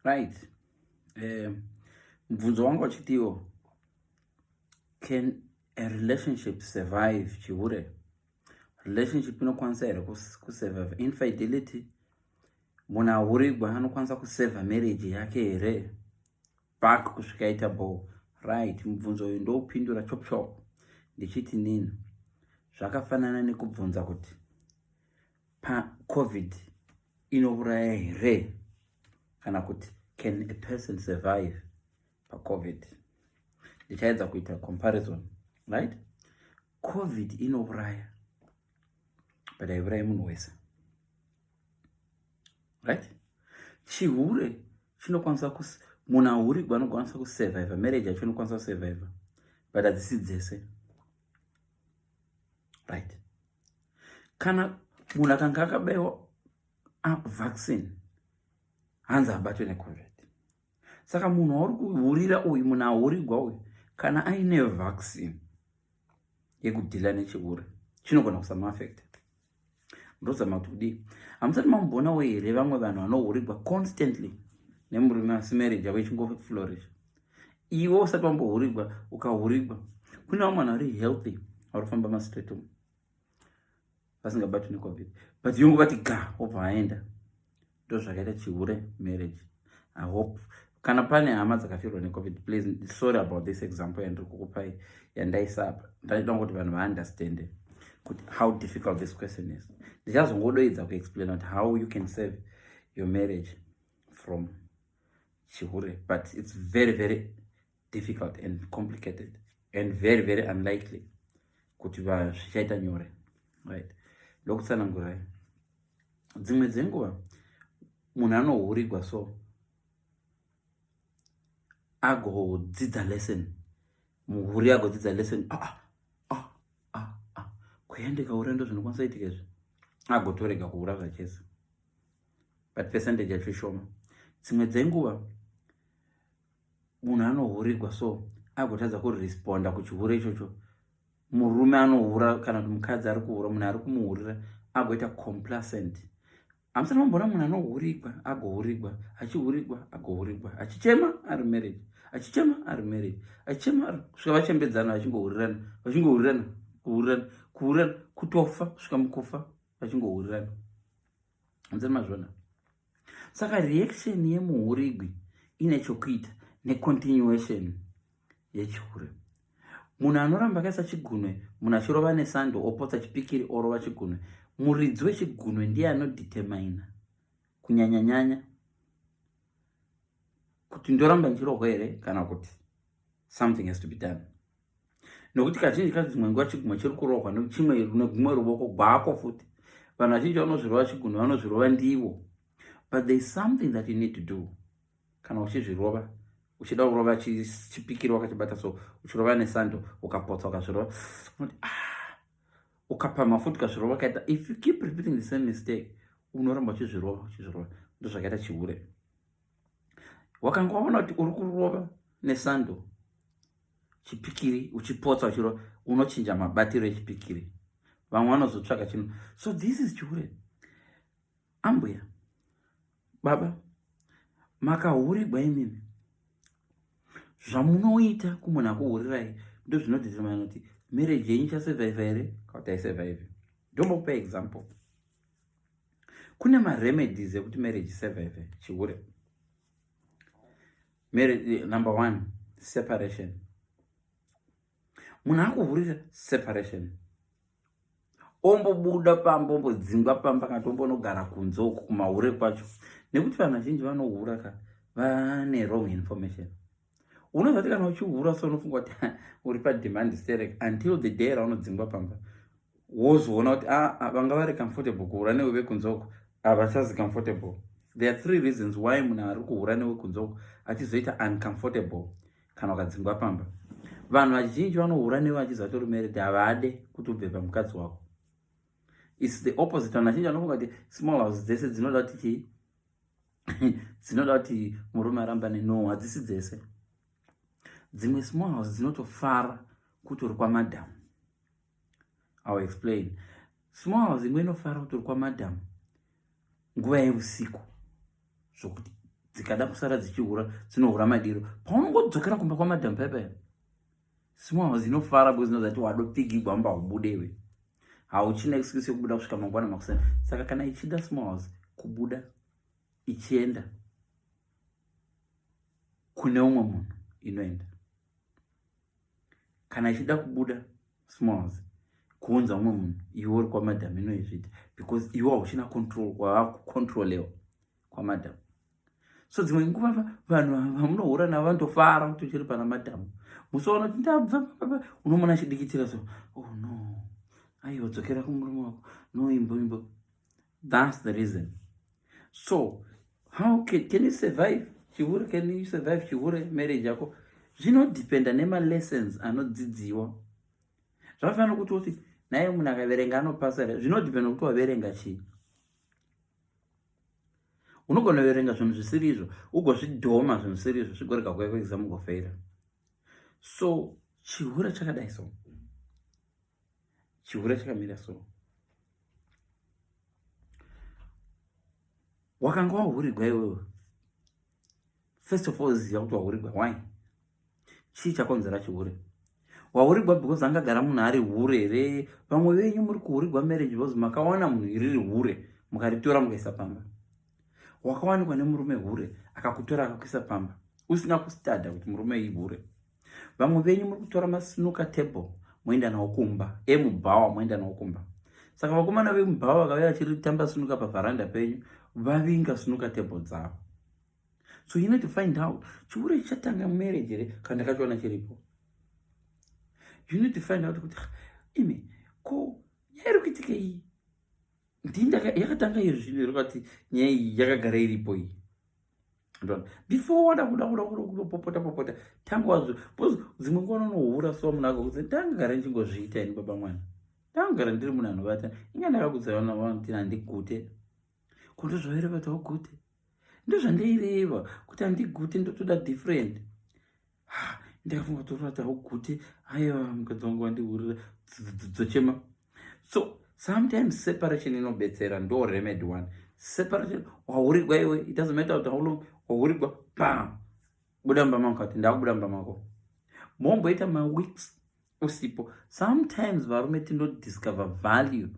Right. Mubvunzo wangu wachitiwo, can a relationship survive chihure? Relationship inokwanisa here kusurvive infidelity? Munhu ahurigwa anokwanisa kuseva marriage yake here back kusvika yaita bo? Right. Mubvunzo uyu ndoupindura chop chop ndichiti nini, zvakafanana nekubvunza kuti COVID inouraya here kana kuti can a person survive COVID. Ndichaedza kuita comparison, right? COVID inouraya but haiurayi munhu wese, right? Chihure chinokwanisa munhu ahurigwa anokwanisa kusurvive, marriage yacho inokwanisa kusurvive, but hadzisi dzese, right? Kana munhu akanga akabayiwa vaccine hanzi abatwe neCOVID. Saka munhu auri kuhurira uyu, munhu ahurigwa uyu, kana aine vaccine yekudhila nechihure chinogona kusamafekta. Ndozama kuti kudii, hamusati mambonawo here vamwe vanhu vanohurigwa constantly nemurume asi marriage yavo ichingoflourish. Iwe usati wambohurigwa ukahurigwa, kune vamwe vanhu vari healthy varikufamba mastreet umu vasingabatwi neCOVID, but yongobati ga obva aenda. Ndozvakaita chihure marriage. I hope kana pane hama dzakafirwa neCOVID, please, sorry about this example yandiri kukupai yandaisa apa. Ndaida kuti vanhu vaunderstand kuti how difficult this question is. Ndichazongodoidza kuexplain kuti how you can save your marriage from chihure, but it's very very difficult and complicated and very very unlikely kuti zvichaita nyore, right? Ndokutsanangurai, dzimwe dzenguva munhu anohurigwa so agodzidza lesson, muhuri agodzidza lesson, kuyandika urendo zvinokwanisa itika izvi, agotorega kuhura zvachese, but percentage yacho shoma. Dzimwe dzenguva munhu anohurigwa so agotadza kuresponda kuchihure ichocho. Murume anohura kana kuti mukadzi ari kuhura, munhu ari kumuhurira agoita complacent. Hamusati mambona munhu anohurigwa agohurigwa, achihurigwa agohurigwa, achichema ari marriage, achichema ari marriage, achichema ari kusvika vachembedzana, vachingohurirana, kuhurirana, kutofa, kusvika mukufa vachingohurirana. Hamusati mazvona. Saka reaction yemuhurigwi ine chokuita necontinuation yechihure. Munhu anoramba akaisa chigunwe, munhu achirova nesando opotsa chipikiri orova chigunwe, muridzi wechigunwe ndiye anodetermina kunyanya kuti ndoramba ndichirohwa here kana kuti something has to be done. Nokuti kazhinji kacho dzimwe nguva chigunwe chiri kurohwa negumwe ruoko gwako futi. Vanhu vazhinji vanozvirova chigunwe vanozvirova ndivo, but there is something that you need to do. Kana uchizvirova, uchida kurova chipikiri wakachibata so, uchirova nesando ukapotsa ukazvirova, ukapama futi ukazvirova kaita. If you keep repeating the same mistake, unoramba uchizvirova. Ndozvakaita chihure. Wakanga waona kuti uri kurova nesando chipikiri uchipotsa uchirova, unochinja mabatiro echipikiri, vamwe vanozotsvaka chino. So this is chihure. Ambuya, baba, makahurigwa imimi, zvamunoita kumunhu akuhurirai ndozvinodetermina kuti marriage yenyu ichasurvive here kana kuti haisurvive. Ndombokupa example. Kune maremedies ekuti marriage isurvive chihure. Marriage, number 1, separation. Munhu akuhurira separation, ombobuda pamba, ombodzingwa pamba, kana kuti ombonogara kunze uku kumahure kwacho. Nekuti vanhu vazhinji vanohura vane wrong information. Unozati kana uchihura so unofunga kuti uri pademand sterek until the day raunodzingwa pamba, wozoona kuti vanga vari comfortable kuhura newe vekunze uku havachazi comfortable. There are 3 reasons why munhu ari kuhura newe kunze uku achizoita uncomfortable kana ukadzingwa pamba. Vanhu vazhinji vanohura newe achiziva kuti uri married havade kuti ubve pamukadzi wako. It's the opposite. Vanhu vazhinji vanofunga kuti small house dzese dzinoda kuti dzinoda kuti murume arambane. No, hadzisi dzese. Dzimwe small house dzinotofara kuti uri kwamadhamu. I'll explain. Small house imwe inofara kuti uri kwamadhamu nguva yeusiku, zvokuti dzikada kusara dzichihura dzinohura madiro. Paunongodzokera kumba kwamadhamu paya small house inofara because inozati wadopfigigwa amba ubudewe. Hauchina excuse yokubuda kusvika mangwana makusana. Saka kana ichida small house kubuda ichienda kune umwe munhu inoenda. Kana ichida kubuda small house kuunza umwe munhu iwe uri kwamadhamu inoizvita because iwe hauchina control wakucontrolewa kwamadhamu. So dzimwe nguva vanhu vamunohura navo vanotofara kuti uchiri pana madhamu. Musoona kuti ndabva unomona achidikitira so oh no aiwa dzokera kumurume wako no imbo. That's the reason. So how can you survive chihure? Can you survive chihure marriage yako? Zvinodependa nemalessons anodzidziwa. Zvafana kuti naye munhu akaverenga anopasa. Zvinodependa kuti waverenga chii. Unogona kuverenga zvinhu zvisiri izvo ugozvidhoma zvinhu zvisiri izvo zvigorega kuuya kuexam ugofeira. So chihure chakadai so, chihure chakamira so. Wakanga wahurirwa iwewe, first of all ziva kuti wahurirwa. Why? Chii chakonzera chihure? Wahurirwa because angagara munhu ari hure here? Vamwe venyu muri kuhurirwa marriage because makawana munhu riri hure mukaritora mukaisa pamba. Wakawanikwa nemurume hure akakutora akakuisa pamba usina kustadha kuti murume ihure. Vamwe venyu muri kutora masnooker table moenda nawo kumba, emubhawa moenda nawo kumba. Saka vakomana vemubhawa vakauya vachiritamba snooker pavharanda penyu vavinga snooker table dzavo. So you need to find out chihure chatanga marriage here kana ndakachiona chiripo. You need to find out kuti imi ko nyaya kuitika iyi yakatanga iri zvinhu irikati nyaya iyi yakagara iripo iyi. Before wada kupopota tangu wazvo because dzimwe nguva unohura so munhu akakuudza ndangagara ndichingozviita ini baba mwana, ndangagara ndiri munhu anovata, inga ndakakudzaona vanoti handigute. Ko ndozvaire vati wagute? Ndozvandaireva kuti handigute ndotoda different. Ndakafunga kuti vati haugute, aiwa mukadzi wangu wandihurira dzochema. So sometimes separation inobetsera, ndo remedy one. Separation wahurirwa iwe, it doesn't matter kuti how long wahurirwa, bam, buda mumba mako. Kati ndakubuda mumba mako momboita weeks usipo. Sometimes varume tinodiscover value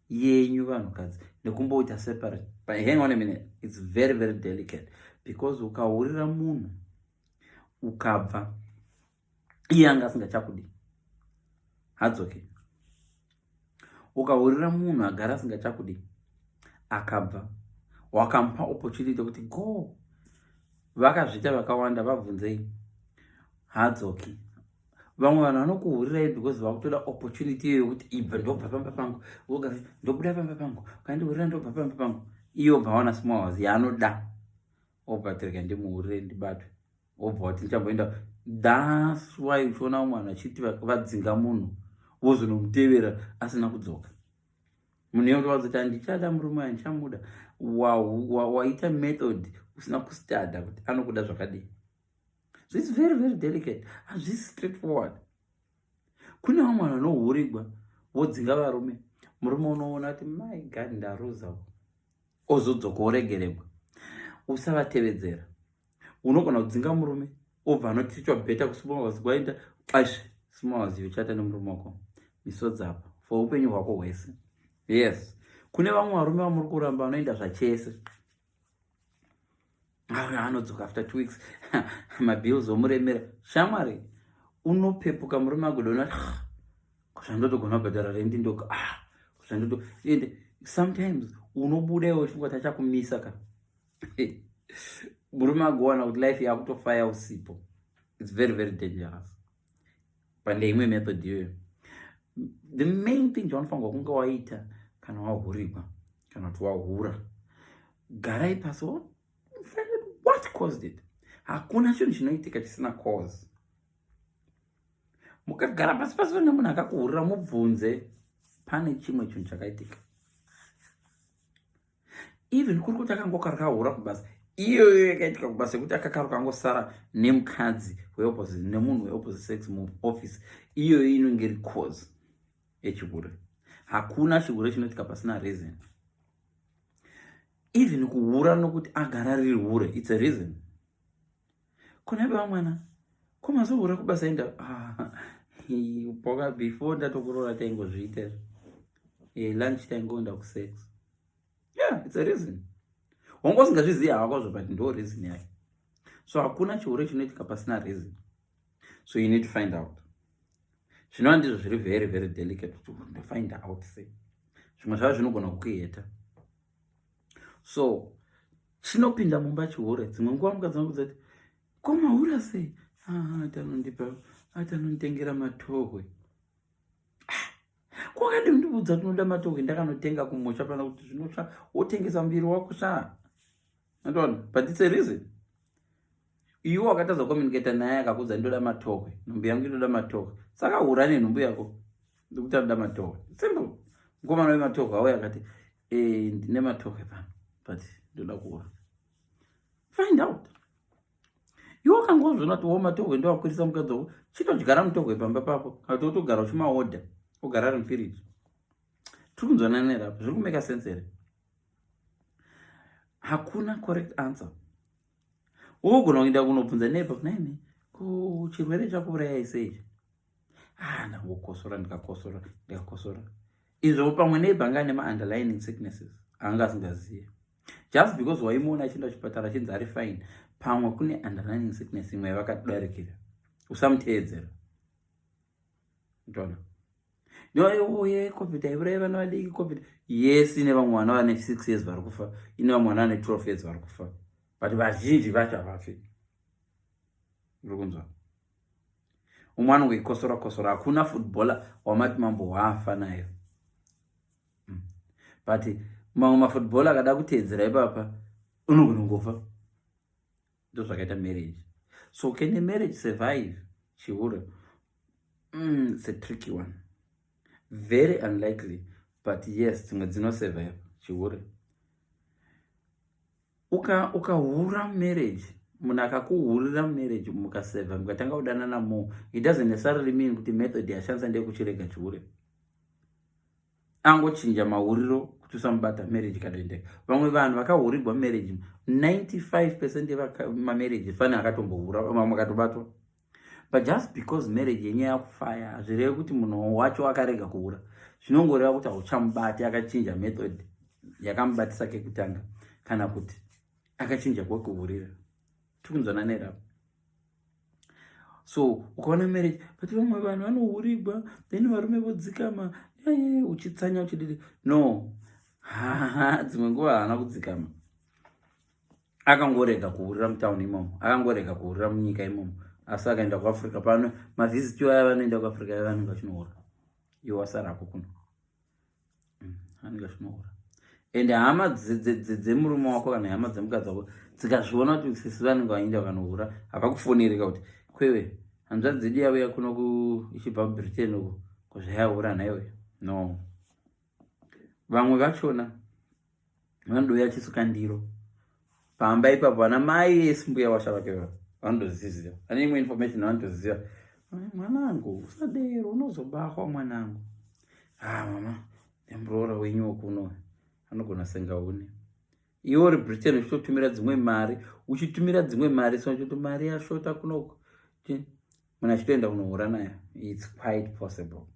yenyu vanhukadzi nekumboita separate. But hang on a minute, it's very very delicate because ukahurira munhu ukabva iye anga asingachakudi hadzoke. Ukahurira munhu agara asingachakudi akabva wakamupa opportunity kuti go, vakazvita vakawanda vabvunzei hadzoki. Vamwe vanhu vanokuhurirai because vakutoda opportunity iyoyo kuti ibva ndobva pamba pangu, ugara ndobuda pamba pangu, ukandihurira ndobva pamba pangu. Iyo obva wana small house yaanoda, obva tireka ndimuhurire ndibatwe, obva wati ndichamboenda. That's why uchiona mwana achiti vadzinga munhu vozonomutevera asina kudzoka. Munhu iye wazoti handichada murume handichamuda, waita method usina kustadha kuti anokuda zvakadii. So it's very very delicate, hazvisi straightforward. Kune vamwe vanhu vanohurirwa vodzinga varume, murume unoona kuti my god ndaruza, ozodzoka oregeregwa. Usavatevedzera. Unogona kudzinga murume obva anoti chwabheta kusmall house kwaenda ashe small house yochata nemurume wako misodzi apa for upenyu hwako hwese. Yes, kune vamwe varume vamuri kuramba vanoenda zvachese. Anodzoka after 2 weeks mabills omuremera. Shamwari, unopepuka murume agodona zvandotogona kubhadhara rendi ndoka zvandoto ende. Sometimes unobuda iwe uchifunga kuti achakumisa ka murume agowana kuti life yakutofaya usipo. It's very very dangerous. Pande imwe method iyoyo. The main thing wanofanirwa kunge waita kana wahurirwa kana kuti wahura, garai pasi find out what caused it. Hakuna chinhu chinoitika chisina cause. Mukagara pasi pasi nemunhu akakuhurira mubvunze pane chimwe chinhu chakaitika. Even kuri kuti akangoka rakahura kubasa, iyoyo yakaitika kubasa kuti akakaruka angosara nemukadzi weopposite nemunhu weopposite sex muoffice, iyoyo inenge iri cause yechihure. Hakuna chihure chinoitika pasina reason. even kuhura nokuti agara riri hure, it's a reason. Kuna baba mwana komazohura kubasa enda poka before ndatokurora taingozviita lunch taingoenda kusex. Yeah, it's a reason. Wanga usingazviziva hawako but ndo reason yake. So hakuna chihure chinoitika pasina reason. So you need to find out. Zvinova ndizvo zviri very very delicate to find out. Say zvimwe zvavo zvinogona kukuheta. So chinopinda mumba chihure, dzimwe nguva mukadzi vangu kuti komahura sei? Atanonditengera matohwe. Kwakadi ndibudza tinoda matohwe ndakanotenga kumusha pana kuti zvinotsva wotengesa muviri wako sha. Ndona, but it's a reason. Iwe wakatadza communicate naye akakudza ndoda matohwe, nhumbi yangu inoda matohwe. Saka hura nenhumbi yako ndikuti ndoda matohwe. Simple. Ngoma nawe matohwe awe akati ndine matohwe pano but ndoda kuhura. Find out. Iwe kangozvona kuti matohwe ndo akurisa mukadzi wako, chitodyara matohwe pamba papo kuti utogara uchimaorder ogara ari mufiriji. Tiri kunzwanana here apa, zviri kumeka sense here? Hakuna correct answer. Wogona kuenda kunobvunza neighbor naini ko chirwere chakuurayai sei? Ndangokosora ndikakosora. Izvo pamwe neighbor anga ane ma-underlying sicknesses anga asingazivi. Just because waimuona achienda kuchipatara achinzi ari fine, pamwe kune underlying sickness imwe yavakadarikira. Usamuteedzera. Ndona. Oye COVID aiuraya vana vadiki COVID. Yes, ine vamwe vana vane 6 years vari kufa, ine vamwe vana vane 12 years vari kufa. But vazhinji vacho havafi. Uri kunzwa? Umwe anongoikosora, hakuna footballer wamati mambo wafa nayo. But mamwe mafootballer akada kuteedzera ipapa unogona kungofa. Ndo zvakaita marriage. So can a marriage survive chihure? It's a tricky one. Very unlikely, but yes, dzimwe dzinosurvive chihure. Ukahura marriage, munhu akakuhurira marriage mukasurvive mukatanga kudanana more, it doesn't necessarily mean kuti method yashandisa ndeyekuchirega chihure. Angochinja mahuriro kuti usamubata marriage kadoendeka. Vamwe vanhu vakahurirwa marriage, 95% yemamarriage fane akatombohura, vamwe akatobatwa. But just because marriage yenye yakufaya hazvireve kuti munhu wacho akarega kuhura. Zvinongoreva kuti hauchamubati akachinja method yakamubatisa kekutanga kana kuti akachinja kwekuhurira. Tikunzwanana here apa. So ukaona marriage but vamwe vanhu vanohurirwa then varume vodzikama uchitsanya uchididi. No. Dzimwe nguva haana kudzikama. Akangorega kuhurira mutauni imomo, akangorega kuhurira munyika imomo. Asi akaenda kuAfrica pano mavhiziti aya vanoenda kuAfrica aya vanenge vachinohura. Iwe wasara hako kuno. Vanenge vachinohura. Ende hama dzemurume wako kana hama dzemukadzi wako dzikazviona kuti sisi vanenge vaenda vakanohura, havakufoneri kuti kwewe hanzvadzi dzedu yauya kuno ichibva kuBritain uko kuzvayahura naiwe. No. Vamwe vachona vanodouya achisuka ndiro pamba ipapo vana mai esimbuya washa vake vandoziziva. Vane imwe information vandoziva. Mwanangu usadero unozobahwa mwanangu. Mama ndemurora wenyu wokuno anogona senga une. Iwe uri Britain uchitumira dzimwe mari, so kuti mari yashota kunoko. Munhu achitoenda kunohura nayo. It's quite possible.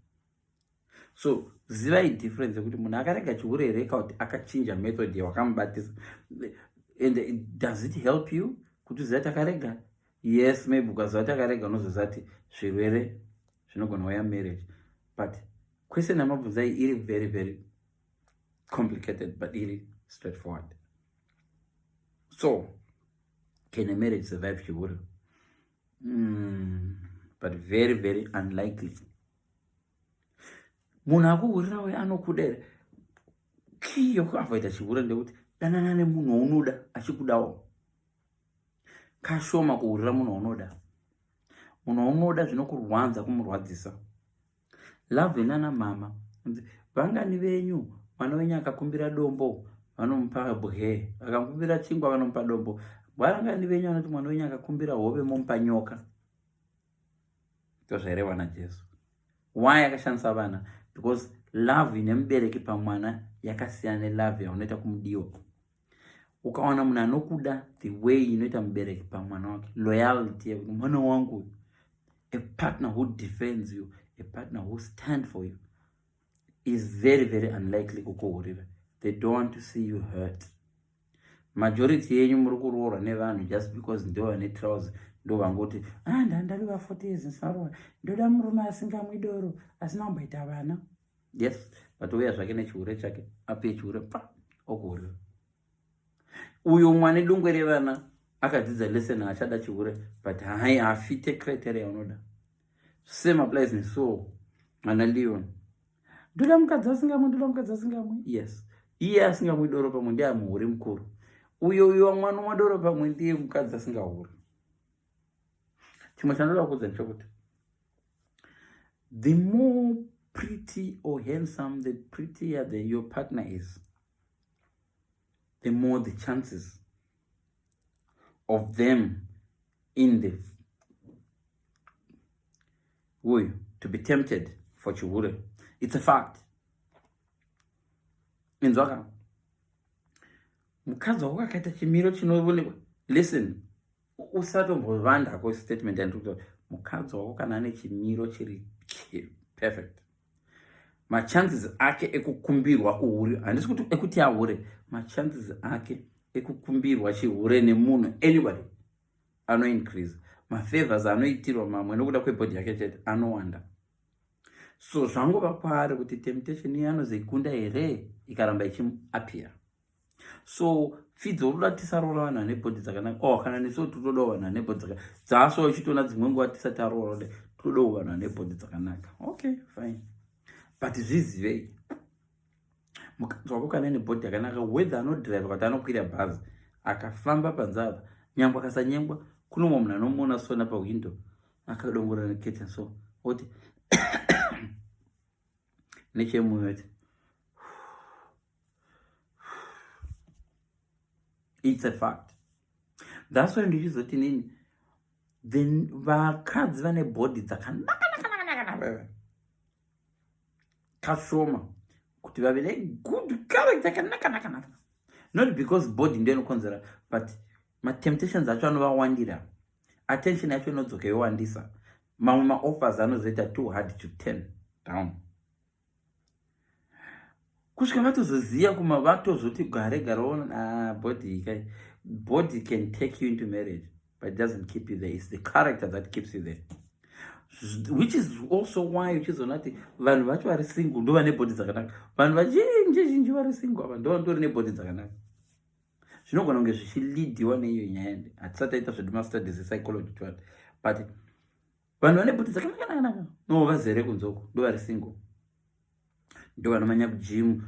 So ziva difference yekuti munhu akarega chihure here kuti akachinja method yawakamubatisa. And does it help you kuti uziva kuti akarega? Yes, maybe ukaziva kuti akarega unozoziva kuti zvirwere zvinogona kuuya marriage. But question yamabvunza iri very very complicated but iri straightforward. So can a marriage survive chihure? But very very unlikely. Munhu akuhurira we anokuda here. Key yokuavoida chihure ndekuti danana nemunhu waunoda achikudawo. Kashoma kuhurira munhu waunoda. Munhu waunoda zvinokurwadza kumurwadzisa. Love nana mama. Vangani venyu mwana wenyu akakumbira dombo vanomupa bwe, akakumbira chingwa vanomupa dombo. Vangani venyu vanoti mwana wenyu akakumbira hove momupa nyoka. Ndozvairehwa naJesu. Why akashandisa vana? Because love inemubereki pamwana yakasiyana nelove yaunoita kumudiwa. ukawana munhu anokuda the way inoita mubereki pamwana wake, loyalty yekuti mwana wangu, a partner who defends you, a partner who stands for you is very, very unlikely kukuhurira. They don't want to see you hurt. Majority yenyu muri kuroorwa nevanhu just because ndo vane troubles, ndo vangoti ndareva 40 years nsarwa, ndoda murume asingamwi doro, asina kumboita vana. Yes, but uya zvake nechihure chake, ape chihure okuhurira. Uyo mwana dungwe revana akadzidza lesson achada chihure, but hai afite criteria unoda. Same applies neso mwana Leon. Ndoda mukadzi asingamwi. Yes, iye asingamwi doro pamwe ndiye muhure mukuru. Uyo mwana wadoro pamwe ndiye mukadzi asingahuri. Chimwe chandoda kudza ndechekuti the more pretty or handsome, the prettier your partner is, the more the chances of them in the way to be tempted for chihure. It's a fact. Inzwaka mukadzi wako akaita chimiro chinoonekwa. Listen, usatombovanda kwa statement yandikuti mukadzi wako kana ane chimiro chiri perfect, machances ake ekukumbirwa kuhure, handisi kuti ekuti ahure, machances ake ekukumbirwa chihure nemunhu anybody ano increase. Mafavors anoitirwa mamwe nokuda kwebody yake chete anowanda. So zvangova kwaari kuti temptation iye anozoikunda here ikaramba ichiappear. So fidzo roda tisarora vanhu vane body dzakanaka, kana neso totodawo vanhu vane body dzakanaka. Dzaso uchitona dzimwe nguva tisati arora todawo vanhu vane body dzakanaka. Okay, fine. But zvizivei mukadzi wako kana ane body yakanaka, whether anodrive kuti anokwira bhazi akafamba panzava, nyangwe akasanyengwa, kuno mumwe munhu anomuona sona pawindow akadongorera nekete so oti nechemwoyo oti it's a fact. That's why ndichizoti nini, then vakadzi vane body dzakanaka kashoma kuti vave negood character yakanaka. Not because body ndiyo inokonzera, but matemptations acho anovawandira, attention yacho inodzoka yowandisa, mamwe maoffers anozoita too hard to turn down. Kusvika vatozoziva kuma vatozoti gare body can take you into marriage, but it doesn't keep you there. It's the character that keeps you there. Which is also why uchizonati vanhu vacho vari single ndo vane body dzakanaka. Vanhu vazhinji vari single ava ndo vandori nebody dzakanaka. Zvinogona kunge zvichilidiwa neiyo nyaya. Hatisati taita zvedemastudies epsychology twati, but vanhu vane body dzakanaka no vazere kunzoko ndo vari single, ndo vanomanya kugym,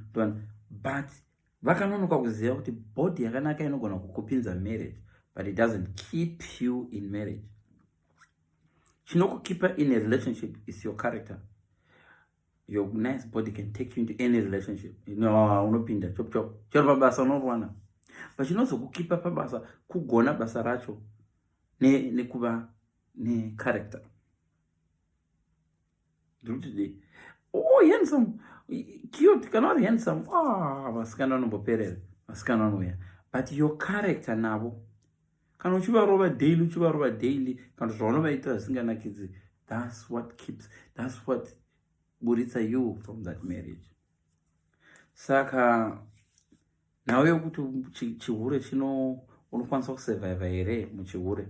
but vakanonoka kuziva kuti body yakanaka inogona kukupinza marriage, but it doesn't keep you in marriage. Chinokukeeper in a relationship is your character. Your nice body can take you into any relationship. Unopinda chop chero pabasa unorwana, but chinozokukeepa pabasa kugona basa racho nekuva necharacter. Handsome, cute, cannot handsome. Vasikana vanomboperera, vasikana vanouya, but your character navo, kana uchivarova daily, kana zvaunovaita zvisinganakidzi, that's what buritsa you from that marriage. Saka nawe kuti chihure chino unokwanisa kusurvive here muchihure,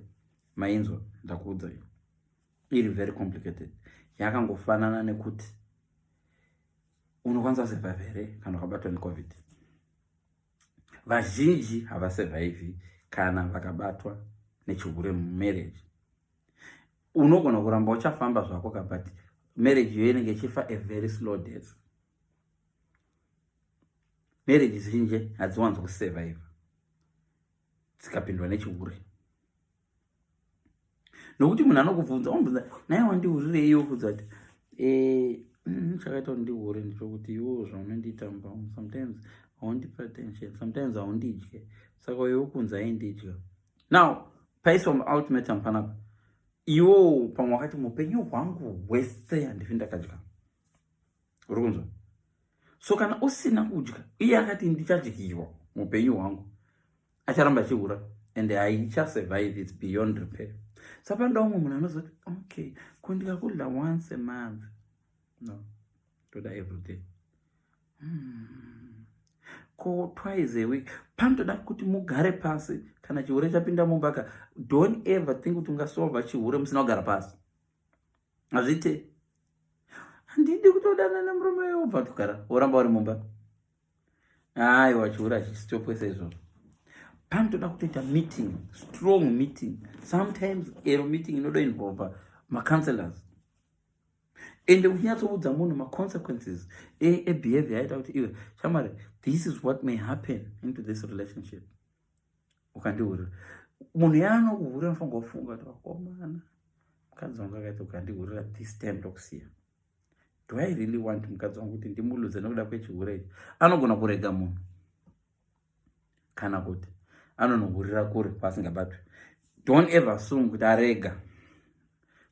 mainzwa ndakuudza iri very complicated. Yakangofanana nekuti unokwanisa kusurvive here kana ukabatwa neCovid. Vazhinji havasurvive kana vakabatwa nechihure mumarriage. Unogona kuramba uchafamba zvako but marriage yo inenge ichifa a very slow death. Marriage zhinji hadziwanzo kusurvive dzikapindwa nechihure. Nokuti munhu anokubvunza naye wandihurire iyo kudza kuti chakaita kuti ndihure ndechekuti iwo zvaunondiita mubhamu, sometimes haundipa attention, sometimes haundidye, saka iwe kunzi haindidya. Now paiswa muultimatum panapa, iwo pamwe wakati mupenyu hwangu hwese handifi ndakadya, uri kunzwa? So kana usina kudya, iye akati ndichadyiwa mupenyu hwangu, acharamba achihura and haichasurvive, it's beyond repair. Sapanda umwe munhu anozoti okay, kundikakudla once a month, no, toda every day. Ko twice a week. Panotoda kuti mugare pasi kana chihure chapinda mumbaka. Don't ever think kuti ungasolva chihure musina kugara pasi. Hazvite. Handidi kutodana nemurume wewe ubva togara woramba uri mumba. Aiwa, chihure hachistopwesa izvozvo. Panotoda kutoita meeting, strong meeting. Sometimes ero meeting inoda involve macounselors. Ende uchinyatsoudza munhu ma-consequences behavior yaita kuti iwe shamari, this is what may happen into this relationship. Ukandiurira munhu yaanokuhurira anofanira kufunga kuti wakomana, mukadzi wangu akaita ukandihurira this time ndokusiya. Do I really want mukadzi wangu kuti ndimuluze nokuda kwechihure ichi? Anogona kurega munhu kana kuti anonohurira kure pasingabatwi. Don't ever assume kuti arega.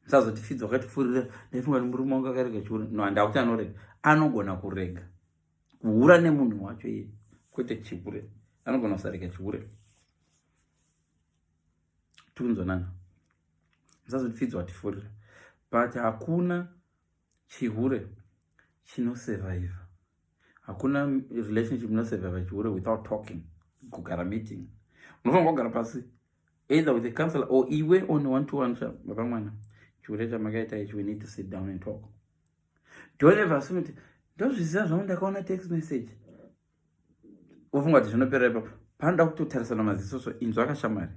Musazoti wakatipfurira ndaifunga kuti murume wangu akarega chihure. No, handakuti anorega. Anogona kurega kuhura nemunhu wacho iye, kwete chihure. Anogona kusarega chihure. Tikunzwanana. Musazoti watipfurira. But hakuna chihure chinosurvive. Hakuna relationship inosurvive chihure without talking. Kugara meeting. Unofanira kugara pasi either with a counselor or iwe on one-to-one. Baba mwana, chihure chamakaita ichi, we need to sit down and talk. Don't ever assume kuti ndozviziva zvangu ndakaona text message. Ufunga kuti zvinopera ipapo. Panoda kutotarisana maziso. So inzwa akashamari,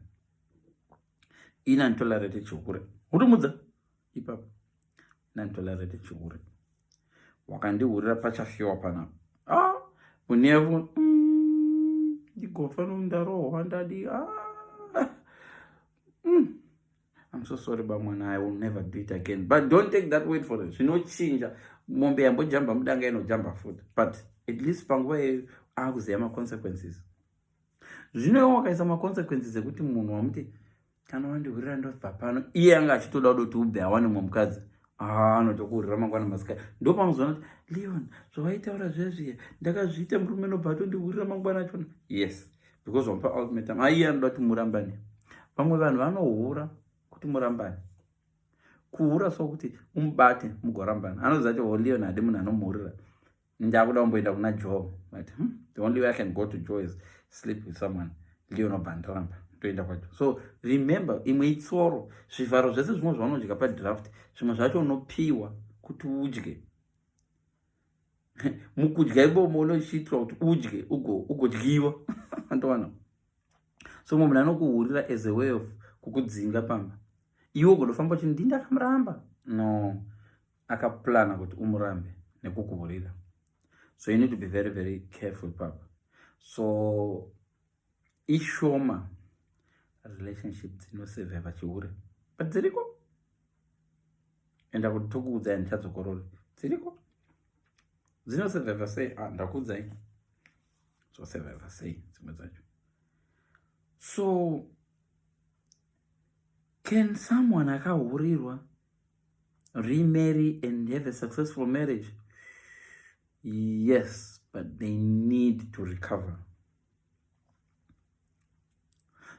inanitolerate chihure. Urimudza ipapo, inanitolerate chihure. Wakandihurira pachafyiwa panapa. Unevu ndigofa nondarohwa ndadi. I'm so sorry bamwana, I will never do it again. But don't take that word for it. Zvinochinja. Mombe yambojamba mudanga inojamba futi. But at least panguva akuziva ma-consequences. Zvino wakaisa ma-consequences ekuti munhu wamuti kana wandihurira ndobva pano, iye anga achitoda kudoti ubve awane mumwe mukadzi, anotokuhurira mangwana masikati. Ndo pamuzona kuti Leon, zvawaitaura zvezviye ndakazviita murume nobva atondihurira mangwana achona. Yes, because wamupa ultimatum. Iye anoda kuti murambane. Vamwe vanhu vanohura kuti murambane. Kuhura so kuti umubate mugorambana. Anoziva kuti Leon hadi munhu anomuhurira. Ndakuda kumboenda kuna Joe. But the only way I can go to Joe is sleep with someone. Leon obva ndiramba. Toenda kwacho. So remember, imwe itsoro. Zvivharo zvese zvimwe zvaunodya padraft, zvimwe zvacho unopiwa kuti udye. Mukudya ibomo unochiitwa kuti udye ugodyiwa. Antowana. So munhu anokuhurira as a way of kukudzinga pamba. Iwe ugodofamba kuti ndini ndakamuramba. No. Akaplana kuti umurambe nekukuhurira. So you need to be very, very careful, papa. So ishoma relationships inosurvive chihure. But dziriko. Enda kuti tokuudza ndichadzokorora. Dziriko. Dzinosurvive sei? Ndakuudzai. So survive sei dzimwe dzacho. So can someone akahurirwa remarry and have a successful marriage? Yes, but they need to recover.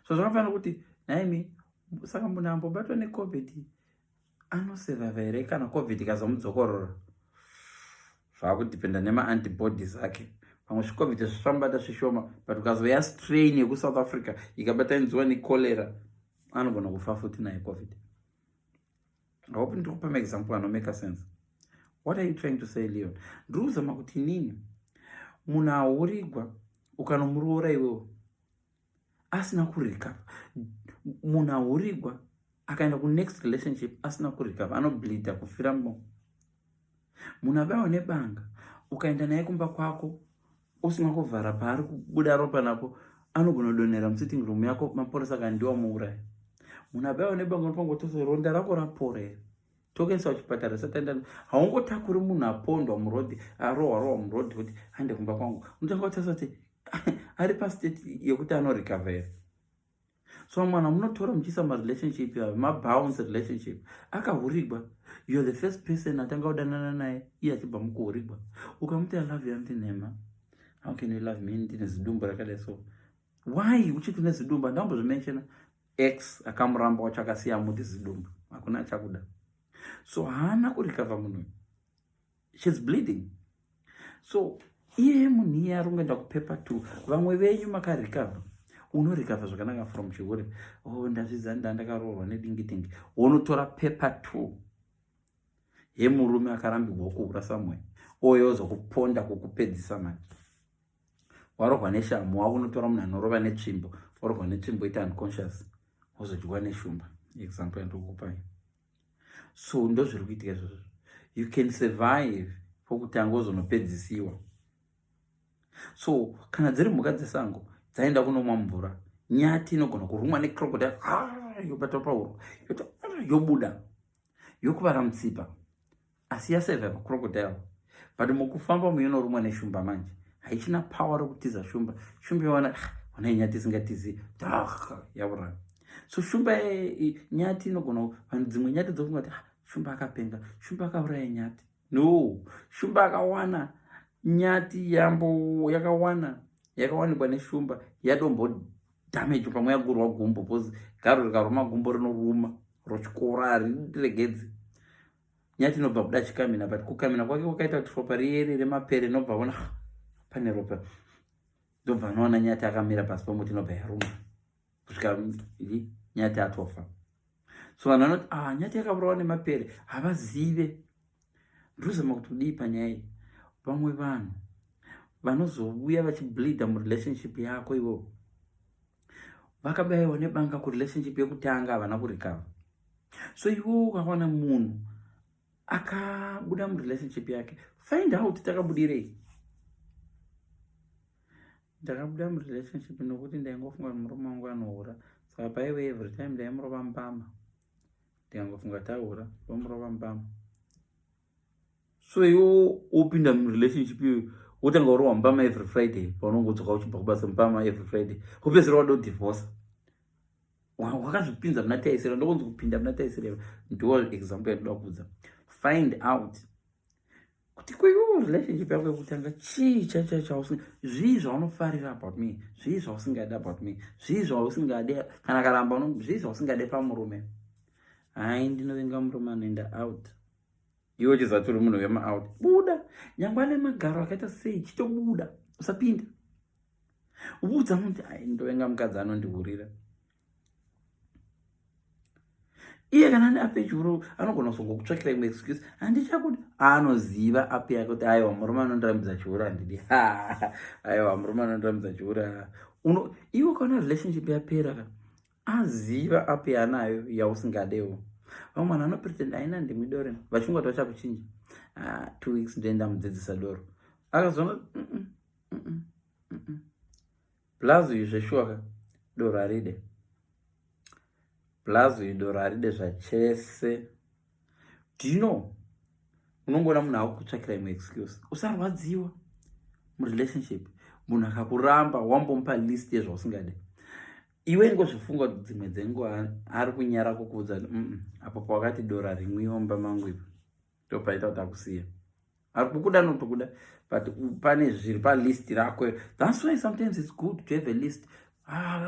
So zvakafanira kuti naimi saka munhu ambobatwa neCOVID anosurvive here kana COVID ikazomudzokorora. Zvakudipenda nema-antibodies ake. Pamwe zviCOVID zvifambata zvishoma, but ukazouya strain yeku-South Africa ikabatanidzwa necholera, anogona kufa futi naye COVID. I hope ndikupa example anomake sense. What are you trying to say, Leon? Ndiri kuzama kuti nini munhu ahurigwa ukanomuroora iwewe asina kurecover. Munhu ahurigwa akaenda kunext relationship asina kurecover, anobleeda kufira mo. Munhu abayiwa nebanga ukaenda naye kumba kwako usina kuvhara paari kubuda ropa napo, anogona kudonhera musitting room yako, maporisa akandiwa muuraya. Munhu abayiwa nebanga unofanira kuti ronda rako rapora here, tokuendesa kuchipatara. Satenda haungotakuri munhu apondwa murodhi, arohwa murodhi kuti aende kumba kwangu. Unotanga kutarisa kuti ari pastate yekuti anorecover here. So mwana munotora muchiisa marelationship yavo, mabounce relationship. Akahurigwa, you're the first person atanga kudanana naye iye achibva mukuhurigwa. Ukamuti I love you, amuti nhema. How can you love me? Ndine zidumbu rakadai so. Why uchiti nezidumbu? Ndambozvimenshena X akamuramba wacho akasiya muti zidumbu, hakuna achakuda. So haana kurecover munhu. She's bleeding. So iye munhu iye ari kungoenda kupepa 2. Vamwe venyu makarecover. Unorecover zvakanaka from chihure. Ndazvidza ndandakaroorwa nedingi. Unotora pepa 2 yemurume akarambirwa kuura samwe. Oyozo kuponda kukupedzisa manje. Warohwa neshamu, wakunotora munhu anorova netsvimbo. Warohwa netsvimbo ita unconscious. Wozodyiwa neshumba. Example yandikupai. So ndozviri kuitika izvozvo. You can survive pokutanga wozonopedzisiwa. So kana dziri mhuka dzesango dzaenda kunomwa mvura, nyati inogona kurumwa necrocodile, yobata pauro, yobuda, yokuvara mutsipa. Asi yasurvive crocodile. But mukufamba muinorumwa neshumba manje. Haichina power rokutiza shumba. Shumba yawana nyati isingatizi, yauraya. So shumba nyati inogona, dzimwe nyati dzofunga kuti shumba akapenga, shumba akauraya nyati. No, shumba akawana nyati yakawanikwa neshumba yadombo damage pamwe yagurwa gumbo, because garo rikaruma gumbo rinoruma rochikora riregedzi. Nyati inobva kuda chikamina, but kukamina kwake kwakaita kuti ropa riyerere mapere, inobva ona pane ropa, ndobva noona nyati akamira pasi pamuti, inobva yaruma kusvika nyati atofa. So vanhu vanoti nyati yakaburawa nemapere havazive. Ndozama kuti kudii panyaya iyi. Vamwe vanhu vanozouya vachibleeda murelationship yako ivo vakabayiwa nebanga kurelationship yekutanga havana kurecover. So iwo ukawana munhu akabuda murelationship yake, find out takabudirei. Ndakabuda murelationship nokuti ndaingofunga kuti murume wangu anohura, saka paiwe every time ndaimurova mbama, ndikangofunga tahura vamurova mbama. So iwo upinda murelationship iyoyo wotanga urova mbama every Friday, paunongodzoka uchibva kubasa mbama every Friday, upedzisira wado divorce. Wakazvipinza muna taisira, ndokunzi kupinda muna taisira. Ndiwo example yandoda kuudza. Find out kuti kwaiwo relationship yako yekutanga chii chausinga, zvii zvaunofarira about me, zvii zvausingade about me, zvii zvausingade kana karamba, zvii zvausingade pamurume. Hai, ndinovenga murume anoenda out. Iwo chizatu uri munhu wema-out, buda. Nyangwa nemagaro akaita sei, chitobuda, usapinda. Uudza munhu kuti ndovenga mukadzi anondihurira. Iye kana ape churu anogona kutsvakira imwe excuse, handichakuda. Anoziva ape yake kuti aiwa murume anondirambidza chiuru handidi. Aiwa murume anondirambidza chiuru. Iwo kana relationship yapera, aziva ape anayo yausingadewo. Vamwe vanhu vanopretend aina ndimi doro, vachingoti vachakuchinja. 2 weeks ndoenda mudzidzisa doro. Akazoona blazo izveshuwaka doro haride. Blazo idoro haride zvachese. Do you know? Unongona munhu akukutsvakira imwe excuse. Usarwadziwa murelationship. Munhu akakuramba wambomupa list yezvausingade. Iwe ngozvifunga kuti dzimwe dzenguva ari kunyara kukuudza apo pawakati doro rimwiwa mumba mangu ipo ndopaita kuti akusiya. Ari kukuda notokuda, but pane zviri palist rako. That's why sometimes it's good to have a list.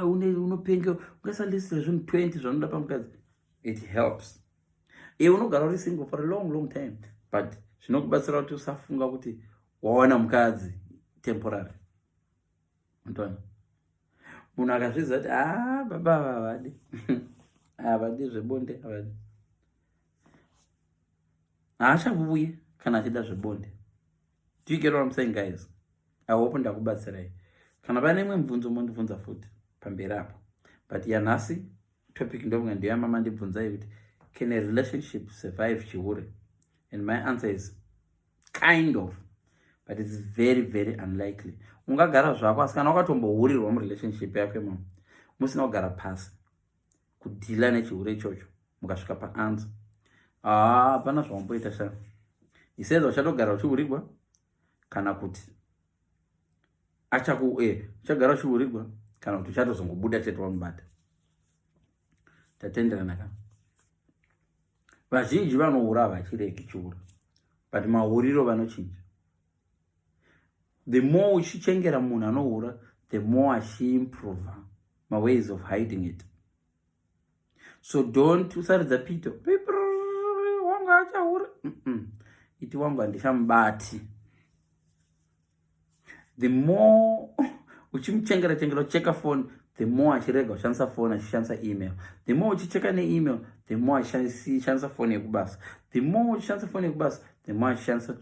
Unopenga ukaisa list rezvinhu 20 zvanoda pamukadzi. It helps. Unogara uri single for a long time, but zvinokubatsira kuti usafunga kuti wawana mukadzi temporary. Mutoni. Munhu akazvidza kuti baba havadi. Havadi zvebonde, havadi. Haachavuye kana achida zvebonde. Do you get what I'm saying, guys? I hope ndakubatsirai. Kana pane imwe mibvunzo mondibvunza futi pamberi apo. But yanhasi topic ndonga ndiyo mama ndibvunzai kuti can a relationship survive chihure? And my answer is kind of, but it's very, very unlikely. Ungagara zvako asi kana wakatombohurirwa murelationship yako mama, musina kugara pasi kudhila nechihure ichocho, mukasvika paanza, hapana zvamboita sha. Isedza uchatogara uchihurirwa kana kuti uchagara uchihurirwa kana kuti uchatozongobuda chete wamubata. Tatenderana kana. Vazhinji vanohura vachireki chiuru, but mahuriro vanochinja. The more uchichengera munhu anohura, the more achiimprove my ways of hiding it. So don't usaridza pito wangu achauri iti wangu handichamubati. The more uchimuchengera ucheka phone, the more achirega kushandisa phone achishandisa email. The more uchicheka neemail, the more achishandisa phone yekubasa. The more uchishandisa phone yekubasa, the more achishandisa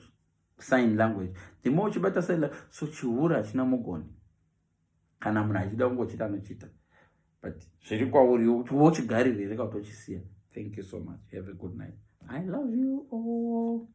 sign language. The more uchibata sign language, so chihura hachina mugoni. Kana munhu achida kungochita anochita. But zviri kwauri wochigarire rega utochisiya. Thank you so much. Have a good night. I love you all.